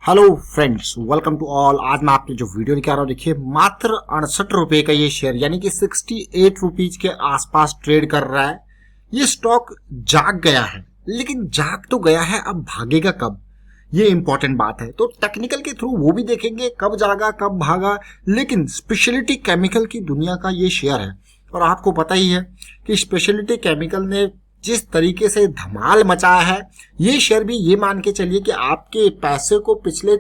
Hello friends, welcome to all. आज मैं आपके जो वीडियो लेके आ रहा हूँ, देखिए मात्र 68 रुपए का ये शेयर यानी कि 68 रुपीज के आसपास ट्रेड कर रहा है। ये स्टॉक जाग गया है, लेकिन जाग तो गया है, अब भागेगा कब, ये इंपॉर्टेंट बात है। तो टेक्निकल के थ्रू वो भी देखेंगे कब जागा कब भागा। लेकिन स्पेशलिटी केमिकल की दुनिया का ये शेयर है और आपको पता ही है कि स्पेशलिटी केमिकल ने जिस तरीके से धमाल मचाया है, ये शेयर भी ये मान के चलिए कि आपके पैसे को पिछले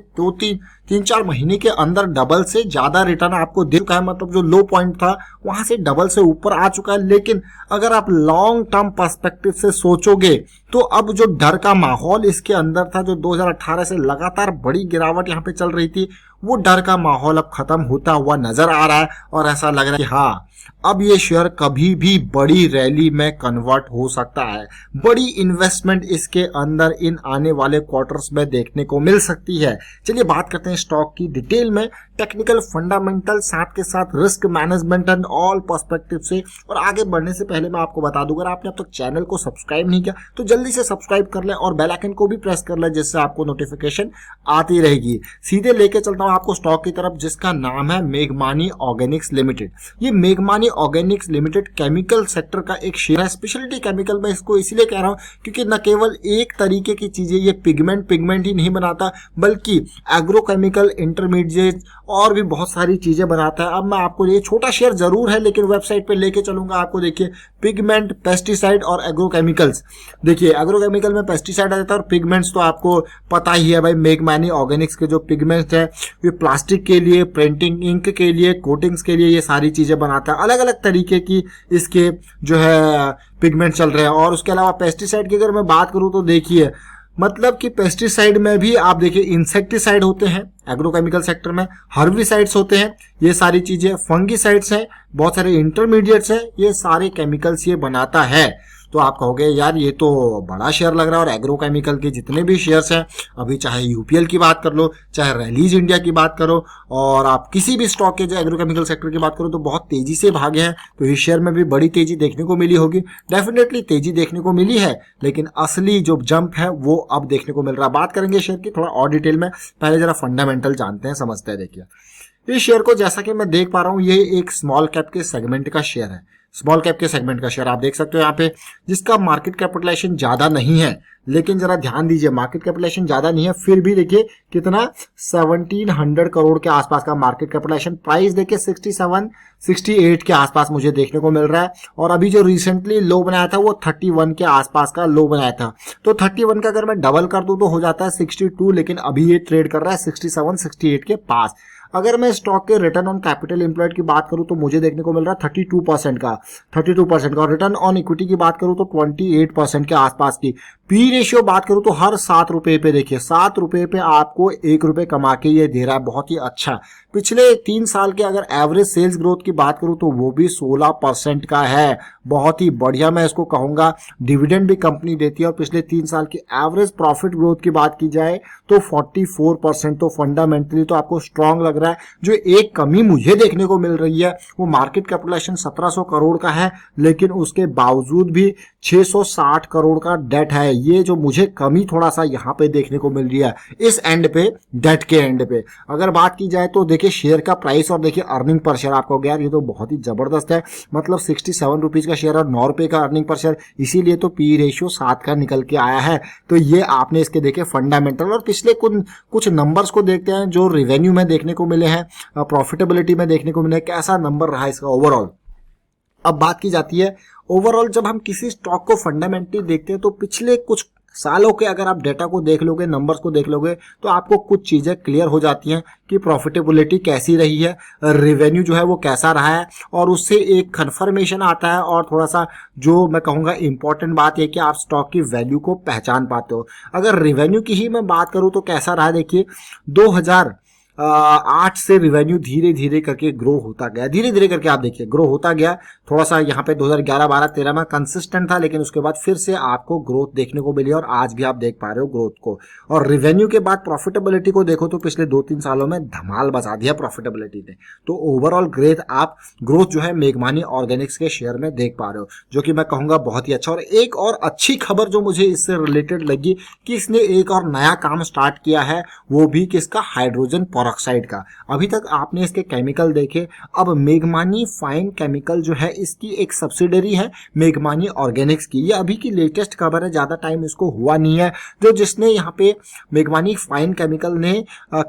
तीन चार महीने के अंदर डबल से ज्यादा रिटर्न आपको दे चुका है। मतलब जो लो पॉइंट था वहां से डबल से ऊपर आ चुका है। लेकिन अगर आप लॉन्ग टर्म पर्सपेक्टिव से सोचोगे तो अब जो डर का माहौल इसके अंदर था, जो 2018 से लगातार बड़ी गिरावट यहाँ पे चल रही थी, वो डर का माहौल अब खत्म होता हुआ नजर आ रहा है और ऐसा लग रहा है कि हाँ, अब ये शेयर कभी भी बड़ी रैली में कन्वर्ट हो सकता है। बड़ी इन्वेस्टमेंट इसके अंदर इन आने वाले क्वार्टर्स में देखने को मिल सकती है। चलिए बात करते हैं स्टॉक की डिटेल में, टेक्निकल, फंडामेंटल, साथ के साथ risk management and all perspective से। और आगे बढ़ने से पहले मैं आपको बता दूं, अगर आपने अब तक चैनल को सब्सक्राइब नहीं किया तो जल्दी से सब्सक्राइब कर लें और बेल आइकन को भी प्रेस कर लें, जिससे आपको नोटिफिकेशन आती रहेगी। सीधे लेके चलता हूं आपको स्टॉक की तरफ, जिसका नाम है मेघमानी ऑर्गेनिक्स लिमिटेड। ये मेघमानी ऑर्गेनिक्स लिमिटेड केमिकल सेक्टर का एक शेयर है। स्पेशलिटी केमिकल में इसको इसलिए कह रहा हूं क्योंकि न केवल एक तरीके की चीजें ये पिगमेंट ही नहीं बनाता, बल्कि एग्रोकेमिकल, इंटरमीडिएट और भी बहुत सारी चीजें बनाता है। अब मैं आपको, ये छोटा शेयर जरूर है लेकिन वेबसाइट पे लेके चलूंगा आपको। देखिए, पिगमेंट, पेस्टिसाइड और एग्रोकेमिकल्स। देखिए, एग्रोकेमिकल में पेस्टिसाइड आ जाता है और पिगमेंट्स तो आपको पता ही है भाई। मेघमानी ऑर्गेनिक्स के जो पिगमेंट्स है, ये प्लास्टिक के लिए, प्रिंटिंग इंक के लिए, कोटिंग्स के लिए ये सारी चीजें बनाता है। अलग अलग तरीके की इसके जो है पिगमेंट चल रहे हैं। और उसके अलावा पेस्टिसाइड की अगर मैं बात करूं तो देखिए, मतलब कि पेस्टिसाइड में भी आप देखिए इंसेक्टिसाइड होते हैं एग्रोकेमिकल सेक्टर में, हर्बिसाइड्स होते हैं, ये सारी चीजें, फंगिसाइड्स हैं, बहुत सारे इंटरमीडिएट्स हैं, ये सारे केमिकल्स ये बनाता है। तो आप कहोगे यार ये तो बड़ा शेयर लग रहा है। और एग्रोकेमिकल के जितने भी शेयर्स हैं, अभी चाहे यूपीएल की बात कर लो, चाहे रैलीज इंडिया की बात करो, और आप किसी भी स्टॉक के जो एग्रोकेमिकल सेक्टर की बात करो, तो बहुत तेजी से भागे हैं। तो इस शेयर में भी बड़ी तेजी देखने को मिली होगी, डेफिनेटली तेजी देखने को मिली है, लेकिन असली जो जंप है वो अब देखने को मिल रहा है। बात करेंगे शेयर की थोड़ा और डिटेल में, पहले जरा फंडामेंटल जानते हैं, समझते हैं। देखिए, इस शेयर को जैसा कि मैं देख पा रहा हूं, ये एक स्मॉल कैप के सेगमेंट का शेयर है। स्मॉल कैप के सेगमेंट का शेयर आप देख सकते हो यहाँ पे, जिसका मार्केट कैपिटलाइजेशन ज्यादा नहीं है। लेकिन जरा ध्यान दीजिए, मार्केट कैपिटलाइजेशन ज्यादा नहीं है, फिर भी देखिए कितना 1700 करोड़ के आसपास का मार्केट कैपिटलाइजेशन। प्राइस देखिए 67, 68 के आसपास मुझे देखने को मिल रहा है। और अभी जो रिसेंटली लो बनाया था वो 31 के आसपास का लो बनाया था। तो 31 का अगर मैं डबल कर दूं तो हो जाता है 62, लेकिन अभी ये ट्रेड कर रहा है 67, 68 के पास। अगर मैं स्टॉक के रिटर्न ऑन कैपिटल एम्प्लॉयड की बात करूं तो मुझे देखने को मिल रहा है 32% का, और रिटर्न ऑन इक्विटी की बात करूं तो 28% के आसपास की। पी रेशियो बात करूं तो हर 7 रुपए पे, देखिए 7 रुपए पे आपको 1 रुपए कमा के ये दे रहा है, बहुत ही अच्छा। पिछले 3 साल के अगर एवरेज सेल्स ग्रोथ की बात करूं तो वो भी 16% का है, बहुत ही बढ़िया मैं इसको कहूंगा। डिविडेंड भी कंपनी देती है। और पिछले 3 साल की एवरेज प्रॉफिट ग्रोथ की बात की जाए तो 44%। तो फंडामेंटली तो आपको स्ट्रांग लग रहा है। जो एक कमी मुझे देखने को मिल रही है वो मार्केट कैपिटलाइजेशन 1700 करोड़ का है, लेकिन उसके बावजूद भी 660 करोड़ का डेट है। ये जो मुझे कमी थोड़ा सा यहाँ पे देखने को मिल रही है इस एंड पे, डेट के एंड पे। अगर बात की जाए तो देखिए शेयर का प्राइस और देखिए अर्निंग पर शेयर, आपको यार ये तो बहुत ही जबरदस्त है। मतलब 67 रुपीज का शेयर और 9 रुपए का अर्निंग पर शेयर, इसीलिए तो पी रेशियो 7 का निकल के आया है। तो ये आपने इसके देखे फंडामेंटल। और पिछले कुछ नंबर्स को देखते हैं जो रेवेन्यू में देखने को मिले हैं, प्रॉफिटेबिलिटी में देखने को मिले, कैसा नंबर रहा इसका ओवरऑल। अब बात की जाती है ओवरऑल, जब हम किसी स्टॉक को फंडामेंटली देखते हैं तो पिछले कुछ सालों के अगर आप डेटा को देख लोगे, नंबर्स को देख लोगे, तो आपको कुछ चीजें क्लियर हो जाती हैं कि प्रॉफिटेबिलिटी कैसी रही है, रेवेन्यू जो है वो कैसा रहा है, और उससे एक कंफर्मेशन आता है। और थोड़ा सा जो मैं कहूँगा इंपॉर्टेंट बात है कि आप स्टॉक की वैल्यू को पहचान पाते हो। अगर रेवेन्यू की ही मैं बात करूँ तो कैसा रहा, देखिए 8 से रिवेन्यू धीरे धीरे करके ग्रो होता गया, धीरे धीरे करके आप देखिए ग्रो होता गया। थोड़ा सा यहाँ पे 2011, 12, 13 में कंसिस्टेंट था, लेकिन उसके बाद फिर से आपको ग्रोथ देखने को मिली और आज भी आप देख पा रहे हो ग्रोथ को। और रिवेन्यू के बाद प्रॉफिटेबिलिटी को देखो तो पिछले 2-3 सालों में धमाल बचा दिया प्रॉफिटेबिलिटी ने। तो ओवरऑल ग्रोथ जो है मेघमानी ऑर्गेनिक्स के शेयर में देख पा रहे हो, जो कि मैं कहूंगा बहुत ही अच्छा। और एक और अच्छी खबर जो मुझे इससे रिलेटेड लगी कि इसने एक और नया काम स्टार्ट किया है, वो भी किसका, हाइड्रोजन पेरोक्साइड का। अभी तक आपने इसके केमिकल देखे, अब मेघमानी फाइन केमिकल जो है इसकी एक सब्सिडरी है मेघमानी ऑर्गेनिक्स की। ये अभी की लेटेस्ट खबर है, ज्यादा टाइम इसको हुआ नहीं है। जिसने यहाँ पे मेघमानी फाइन केमिकल ने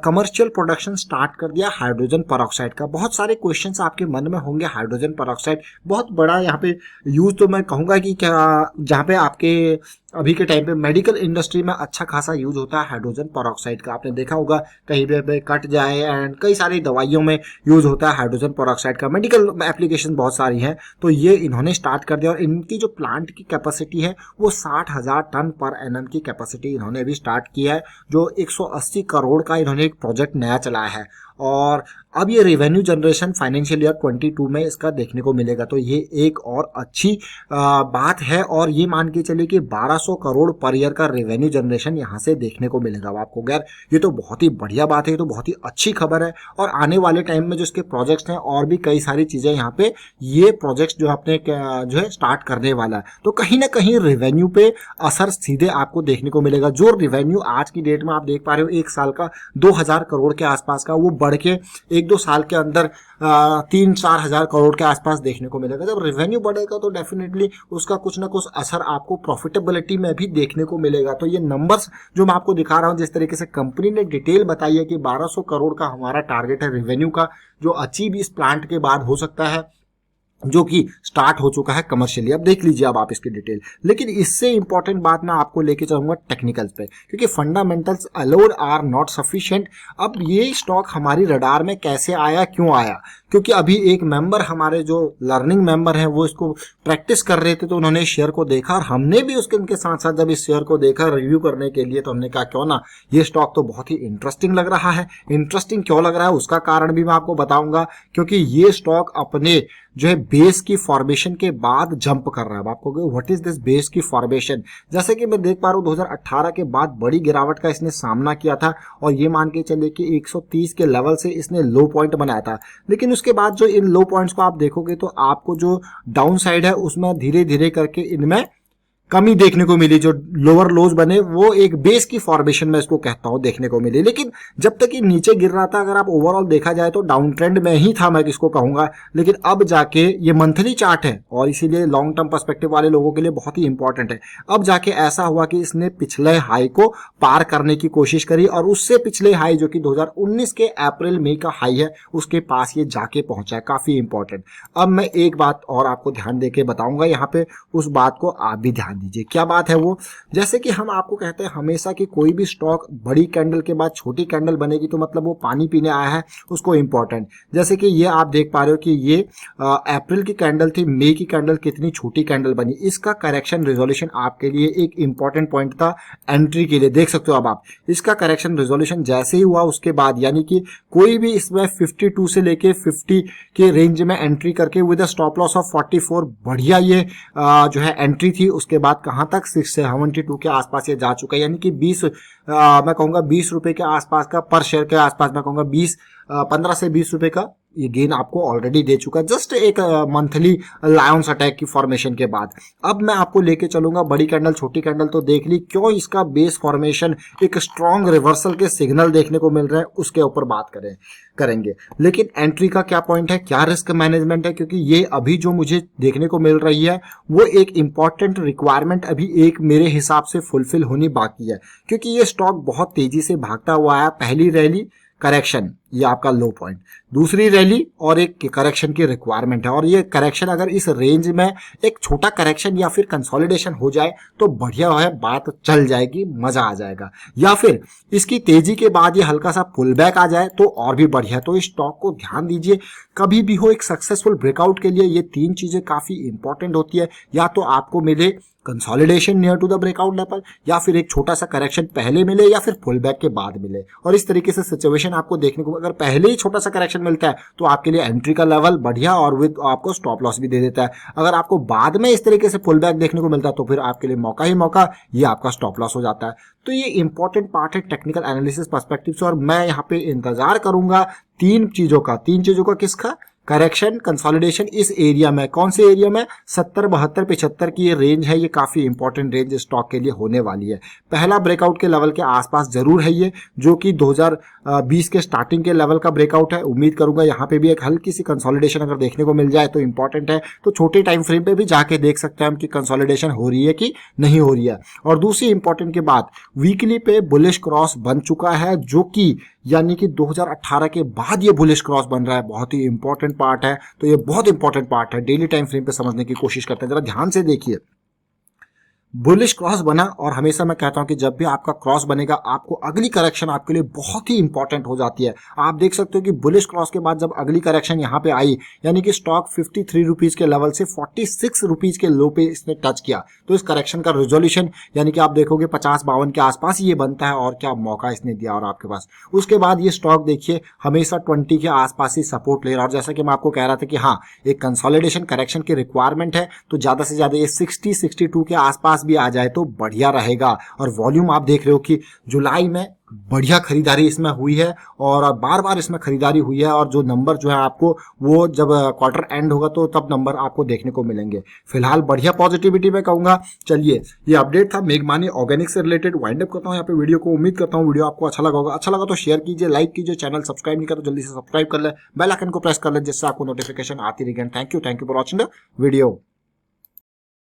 कमर्शियल प्रोडक्शन स्टार्ट कर दिया हाइड्रोजन पेरोक्साइड का। बहुत सारे क्वेश्चंस आपके मन में होंगे, हाइड्रोजन पेरोक्साइड बहुत बड़ा यहाँ पे यूज, तो मैं कहूंगा कि क्या जहाँ पे आपके अभी के टाइम पे मेडिकल इंडस्ट्री में अच्छा खासा यूज होता है हाइड्रोजन पेरोक्साइड का। आपने देखा होगा कहीं पे कट जाए एंड कई सारी दवाइयों में यूज होता है हाइड्रोजन पेरोक्साइड का। मेडिकल एप्लीकेशन बहुत सारी हैं, तो ये इन्होंने स्टार्ट कर दिया। और इनकी जो प्लांट की कैपेसिटी है वो 60,000 टन पर एनएम की कैपेसिटी इन्होंने अभी स्टार्ट की है, जो 180 करोड़ का इन्होंने एक प्रोजेक्ट नया चलाया है। और अब ये रेवेन्यू जनरेशन फाइनेंशियल ईयर 22 में इसका देखने को मिलेगा, तो ये एक और अच्छी बात है। और ये मान के चलिए कि 1200 करोड़ पर ईयर का रेवेन्यू जनरेशन यहाँ से देखने को मिलेगा आपको। गैर ये तो बहुत ही बढ़िया बात है, ये तो बहुत ही अच्छी खबर है। और आने वाले टाइम में जो इसके प्रोजेक्ट्स हैं और भी कई सारी चीजें यहाँ पे ये प्रोजेक्ट्स जो अपने जो है स्टार्ट करने वाला है, तो कहीं ना कहीं रेवेन्यू पे असर सीधे आपको देखने को मिलेगा। जो रेवेन्यू आज की डेट में आप देख पा रहे हो एक साल का 2000 करोड़ के आसपास का, वो बढ़ के 1-2 साल के अंदर 3-4 हजार करोड़ के आसपास देखने को मिलेगा। जब रेवेन्यू बढ़ेगा तो डेफिनेटली उसका कुछ ना कुछ असर आपको प्रॉफिटेबिलिटी में भी देखने को मिलेगा। तो ये नंबर्स जो मैं आपको दिखा रहा हूं, जिस तरीके से कंपनी ने डिटेल बताई है कि 1200 करोड़ का हमारा टारगेट है रेवेन्यू का, जो अचीव इस प्लांट के बाद हो सकता है, जो कि स्टार्ट हो चुका है कमर्शियली। अब देख लीजिए अब आप इसकी डिटेल। लेकिन इससे इंपॉर्टेंट बात मैं आपको लेके चलूंगा टेक्निकल्स पे, क्योंकि fundamentals alone are not sufficient. अब ये स्टॉक हमारी रडार में कैसे आया, क्यों आया? क्योंकि अभी एक मेंबर, हमारे जो लर्निंग मेंबर हैं, वो इसको प्रैक्टिस कर रहे थे, तो उन्होंने शेयर को देखा और हमने भी उनके साथ साथ जब इस शेयर को देखा रिव्यू करने के लिए, तो हमने कहा क्यों ना, ये स्टॉक तो बहुत ही इंटरेस्टिंग लग रहा है। इंटरेस्टिंग क्यों लग रहा है उसका कारण भी मैं आपको बताऊंगा, क्योंकि ये स्टॉक अपने जो है बेस की फॉर्मेशन के बाद जंप कर रहा है। आपको व्हाट इज दिस बेस की फॉर्मेशन, जैसे कि मैं देख पा रहा हूँ 2018 के बाद बड़ी गिरावट का इसने सामना किया था, और ये मान के चलिए कि 130 के लेवल से इसने लो पॉइंट बनाया था। लेकिन उसके बाद जो इन लो पॉइंट्स को आप देखोगे तो आपको जो डाउन साइड है उसमें धीरे धीरे करके इनमें कमी देखने को मिली। जो लोअर लोज बने वो एक बेस की फॉर्मेशन में इसको कहता हूं देखने को मिली। लेकिन जब तक ये नीचे गिर रहा था, अगर आप ओवरऑल देखा जाए तो डाउन ट्रेंड में ही था, मैं किसको कहूंगा। लेकिन अब जाके ये मंथली चार्ट है और इसीलिए लॉन्ग टर्म पर्सपेक्टिव वाले लोगों के लिए बहुत ही इंपॉर्टेंट है। अब जाके ऐसा हुआ कि इसने पिछले हाई को पार करने की कोशिश करी, और उससे पिछले हाई जो कि 2019 के अप्रैल मई का हाई है, उसके पास ये जाके पहुंचा है। काफी इंपॉर्टेंट। अब मैं एक बात और आपको ध्यान देके बताऊंगा यहाँ पे, उस बात को आप भी ध्यान दीजिए। क्या बात है वो? जैसे कि हम आपको कहते हैं हमेशा कि कोई भी स्टॉक बड़ी कैंडल के बाद छोटी कैंडल बनेगी तो मतलब वो पानी पीने आया है, उसको इंपॉर्टेंट। जैसे कि ये आप देख पा रहे हो कि ये अप्रैल की कैंडल थी, मई की कैंडल कितनी छोटी कैंडल बनी। इसका करेक्शन रेजोल्यूशन आपके लिए एक इंपॉर्टेंट पॉइंट था एंट्री के लिए। देख सकते हो अब आप इसका करेक्शन रेजोल्यूशन जैसे ही हुआ उसके बाद, यानी कि कोई भी इसमें 52 से लेके 50 के रेंज में एंट्री करके with a stop loss of 44, बढ़िया ये जो है एंट्री थी। उसके बाद कहां तक 672 के आसपास ये जा चुका है, यानी कि 20 मैं कहूंगा 20 रुपए के आसपास का पर शेयर के आसपास, मैं कहूंगा 15 से 20 रुपए का ये गेन आपको ऑलरेडी दे चुका है, जस्ट एक मंथली लायंस अटैक की फॉर्मेशन के बाद। अब मैं आपको लेके चलूंगा बड़ी कैंडल छोटी कैंडल तो देख ली, क्यों इसका बेस फॉर्मेशन एक स्ट्रॉन्ग रिवर्सल के सिग्नल देखने को मिल रहे हैं उसके ऊपर बात करेंगे। लेकिन एंट्री का क्या पॉइंट है, क्या रिस्क मैनेजमेंट है, क्योंकि ये अभी जो मुझे देखने को मिल रही है वो एक इंपॉर्टेंट रिक्वायरमेंट अभी एक मेरे हिसाब से फुलफिल होनी बाकी है, क्योंकि ये स्टॉक बहुत तेजी से भागता हुआ है। पहली रैली करेक्शन, ये आपका लो पॉइंट, दूसरी रैली और एक करेक्शन की रिक्वायरमेंट है। और ये करेक्शन अगर इस रेंज में एक छोटा करेक्शन या फिर कंसोलिडेशन हो जाए तो बढ़िया है, बात चल जाएगी, मजा आ जाएगा। या फिर इसकी तेजी के बाद ये हल्का सा पुल बैक आ जाए तो और भी बढ़िया। तो इस स्टॉक को ध्यान दीजिए, कभी भी हो एक सक्सेसफुल ब्रेकआउट के लिए ये 3 चीजें काफी इंपॉर्टेंट होती है। या तो आपको मिले consolidation near to the breakout level, या फिर एक छोटा सा करेक्शन पहले मिले या फिर पुल बैक के बाद मिले। और इस तरीके से सिचुएशन आपको देखने को, अगर पहले ही छोटा सा करेक्शन मिलता है तो आपके लिए एंट्री का लेवल बढ़िया और विद आपको स्टॉप लॉस भी दे देता है। अगर आपको बाद में इस तरीके से पुल बैक देखने को मिलता है तो फिर आपके लिए मौका ही मौका, ये आपका स्टॉप लॉस हो जाता है। तो ये इंपॉर्टेंट पार्ट है टेक्निकल एनालिसिस पर्सपेक्टिव से, और मैं यहाँ पे इंतजार करूंगा तीन चीजों का किसका, करेक्शन, कंसोलिडेशन इस एरिया में। कौन से एरिया में, 70, 72, 75 की ये रेंज है, ये काफी इंपॉर्टेंट रेंज स्टॉक के लिए होने वाली है। पहला ब्रेकआउट के लेवल के आसपास जरूर है ये, जो कि 2020 के स्टार्टिंग के लेवल का ब्रेकआउट है। उम्मीद करूंगा यहाँ पे भी एक हल्की सी कंसोलिडेशन अगर देखने को मिल जाए तो इंपॉर्टेंट है। तो छोटे टाइम फ्रेम पे भी जाके देख सकते हैं हम कि कंसोलिडेशन हो रही है कि नहीं हो रही है। और दूसरी इंपॉर्टेंट की बात, वीकली पे बुलिश क्रॉस बन चुका है, जो कि यानी कि 2018 के बाद ये बुलिश क्रॉस बन रहा है। बहुत ही इंपॉर्टेंट पार्ट है। तो ये बहुत इंपॉर्टेंट पार्ट है, डेली टाइम फ्रेम पे समझने की कोशिश करते हैं। जरा ध्यान से देखिए, बुलिश क्रॉस बना, और हमेशा मैं कहता हूं कि जब भी आपका क्रॉस बनेगा आपको अगली करेक्शन आपके लिए बहुत ही इंपॉर्टेंट हो जाती है। आप देख सकते हो कि बुलिश क्रॉस के बाद जब अगली करेक्शन यहां पे आई, यानी कि स्टॉक 53 रुपीज के लेवल से 46 रुपीज के लो पे इसने टच किया, तो इस करेक्शन का रिजोल्यूशन यानी कि आप देखोगे 50-52 के आसपास ये बनता है। और क्या मौका इसने दिया और आपके पास। उसके बाद ये स्टॉक देखिए हमेशा 20 के आसपास ही सपोर्ट ले रहा है। और जैसा कि मैं आपको कह रहा था कि हाँ, एक कंसोलिडेशन करेक्शन की रिक्वायरमेंट है, तो ज्यादा से ज्यादा ये 60-62 के आसपास भी आ जाए तो बढ़िया रहेगा। और वॉल्यूम आप देख रहे हो कि जुलाई में बढ़िया खरीदारी इसमें हुई है, और बार बार इसमें खरीदारी हुई है। और जो नंबर जो है आपको, वो जब क्वार्टर एंड होगा तो तब नंबर आपको देखने को मिलेंगे। फिलहाल बढ़िया पॉजिटिविटी में कहूंगा। चलिए, ये अपडेट था मेघमानी ऑर्गेनिक से रिलेटेड। वाइंड अप करता हूं यहाँ पे वीडियो को। उम्मीद करता हूं वीडियो आपको अच्छा लगा होगा। अच्छा लगा तो शेयर कीजिए, लाइक कीजिए, चैनल सब्सक्राइब नहीं कर तो जल्दी से सब्सक्राइब कर ले, बेल आइकन को प्रेस कर ले, जिससे आपको नोटिफिकेशन आती रहेगी। Thank you for watching the video.